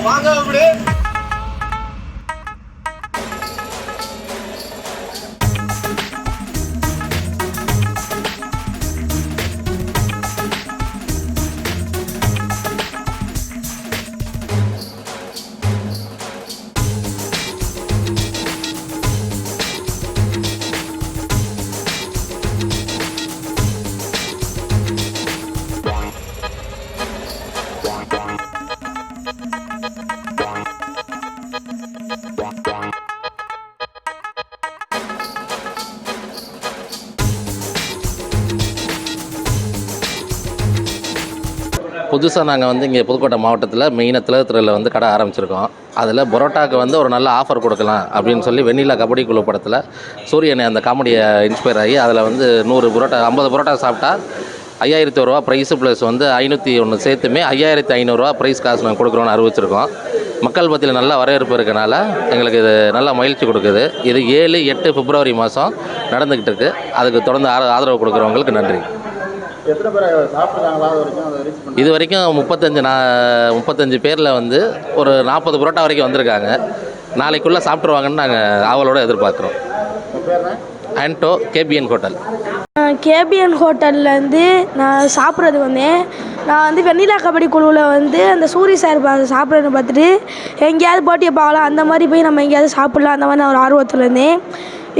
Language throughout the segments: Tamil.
வாங்க அப்படி புதுசாக நாங்கள் வந்து இங்கே புதுக்கோட்டை மாவட்டத்தில் மெயினாக திலகத்துறையில் வந்து கடை ஆரம்பிச்சிருக்கோம். அதில் பரோட்டாவுக்கு வந்து ஒரு நல்ல ஆஃபர் கொடுக்கலாம் அப்படின்னு சொல்லி வெண்ணிலா கபடி குழு படத்தில் சூரியனை அந்த காமெடியை இன்ஸ்பயர் ஆகி அதில் வந்து 100 பரோட்டா 50 பரோட்டா சாப்பிட்டா 5000 ரூபா ப்ரைஸு ப்ளஸ் வந்து 501 சேர்த்துமே 5500 ப்ரைஸ் காசு நாங்கள் கொடுக்குறோன்னு அறிவிச்சிருக்கோம். மக்கள் மத்தியில் நல்ல வரவேற்பு இருக்கனால எங்களுக்கு இது நல்ல மகிழ்ச்சி கொடுக்குது. இது 7, 8 பிப்ரவரி மாதம் நடந்துக்கிட்டு இருக்குது. அதுக்கு தொடர்ந்து ஆதரவு கொடுக்குறவங்களுக்கு நன்றி. எத்தனை பேர் சாப்பிட்றாங்களா இது வரைக்கும் 35 பேரில் வந்து ஒரு 40 பரோட்டா வரைக்கும் வந்திருக்காங்க. நாளைக்குள்ளே சாப்பிட்ருவாங்கன்னு நாங்கள் ஆவலோடு எதிர்பார்க்குறோம். ஆண்டோ கேபிஎன் ஹோட்டல். கேபிஎன் ஹோட்டல்லேருந்து நான் சாப்பிட்றது வந்தேன். நான் வந்து வெண்ணிலா கபடி குழுவில் வந்து அந்த சூரிய சார் சாப்பிட்றத பார்த்துட்டு எங்கேயாவது போட்டியை பார்க்கலாம், அந்த மாதிரி போய் நம்ம எங்கேயாவது சாப்பிட்லாம், அந்த மாதிரி நான் ஒரு ஆர்வத்தில் இருந்தேன்.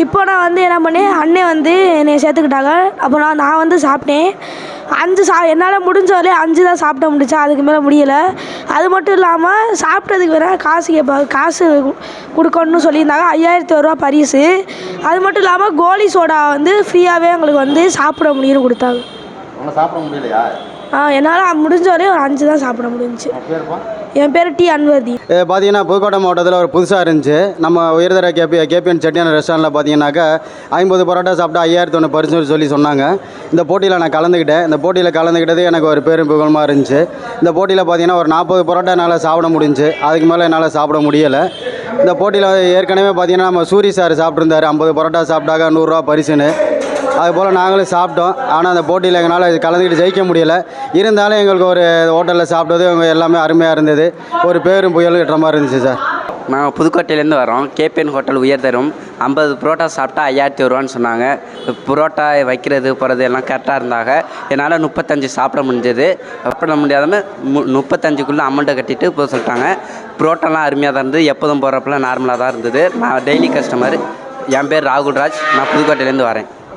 இப்போ நான் வந்து என்ன பண்ணேன், அண்ணன் வந்து என்னை சேர்த்துக்கிட்டாங்க. அப்போ நான் வந்து சாப்பிட்டேன். என்னால் முடிஞ்ச வரையும் 5 தான் சாப்பிட முடிச்சா, அதுக்கு மேலே முடியலை. அது மட்டும் இல்லாமல் சாப்பிட்டதுக்கு வேணால் காசு கொடுக்கணும்னு சொல்லியிருந்தாங்க. 5001 ரூபா பரிசு. அது மட்டும் இல்லாமல் கோலி சோடா வந்து ஃப்ரீயாகவே எங்களுக்கு வந்து சாப்பிட முடியும்னு கொடுத்தாங்க. சாப்பிட முடியலையா? என்னால் முடிஞ்ச வரையும் ஒரு 5 தான் சாப்பிட முடிஞ்சிச்சு. என் பேர் டி அன்வர்தி. பார்த்தீங்கன்னா புதுக்கோட்டை மாவட்டத்தில் ஒரு புதுசாக இருந்துச்சு. நம்ம உயர்தர கேபிஎன் செட்டியான ரெஸ்டாரண்ட்டில் பார்த்தீங்கன்னாக்கா 50 பரோட்டா சாப்பிட்டா 5001 பரிசுன்னு சொல்லி சொன்னாங்க. இந்த போட்டியில் நான் கலந்துக்கிட்டேன். இந்த போட்டியில் கலந்துக்கிட்டது எனக்கு ஒரு பேரும் புகழமாக இருந்துச்சு. இந்த போட்டியில் பார்த்தீங்கன்னா ஒரு 40 பரோட்டா என்னால் சாப்பிட முடிஞ்சிச்சு. அதுக்கு மேலே என்னால் சாப்பிட முடியலை. இந்த போட்டியில் ஏற்கனவே பார்த்தீங்கன்னா நம்ம சூரிய சார் சாப்பிட்ருந்தார். 50 பரோட்டா சாப்பிட்டாக்கா 100 ரூபா பரிசுன்னு. அதுபோல் நாங்களும் சாப்பிட்டோம். ஆனால் அந்த போட்டியில் எங்களால் கலந்துக்கிட்டு ஜெயிக்க முடியலை. இருந்தாலும் எங்களுக்கு ஒரு ஹோட்டலில் சாப்பிட்டது அவங்க எல்லாமே அருமையாக இருந்தது. ஒரு பேரும் புயலும் கட்டுற மாதிரி இருந்துச்சு சார். நாங்கள் புதுக்கோட்டையிலேருந்து வரோம். கேபிஎன் ஹோட்டல் உயர்தரும் 50 பரோட்டா சாப்பிட்டா 5001 ரூபான்னு சொன்னாங்க. பரோட்டா வைக்கிறது போகிறது எல்லாம் கரெக்டாக இருந்தாங்க. என்னால் 35 சாப்பிட முடிஞ்சது. சாப்பிட முடியாதமல் 35க்குள்ளே அமௌண்ட்டை கட்டிட்டு போக சொல்லிட்டாங்க. பரோட்டாலாம் அருமையாக தான் இருந்தது. எப்போதும் போகிறப்பெல்லாம் நார்மலாக தான் இருந்தது. நான் டெய்லி கஸ்டமர். என் பேர் ராகுல்ராஜ். நான் புதுக்கோட்டையிலேருந்து வரேன்.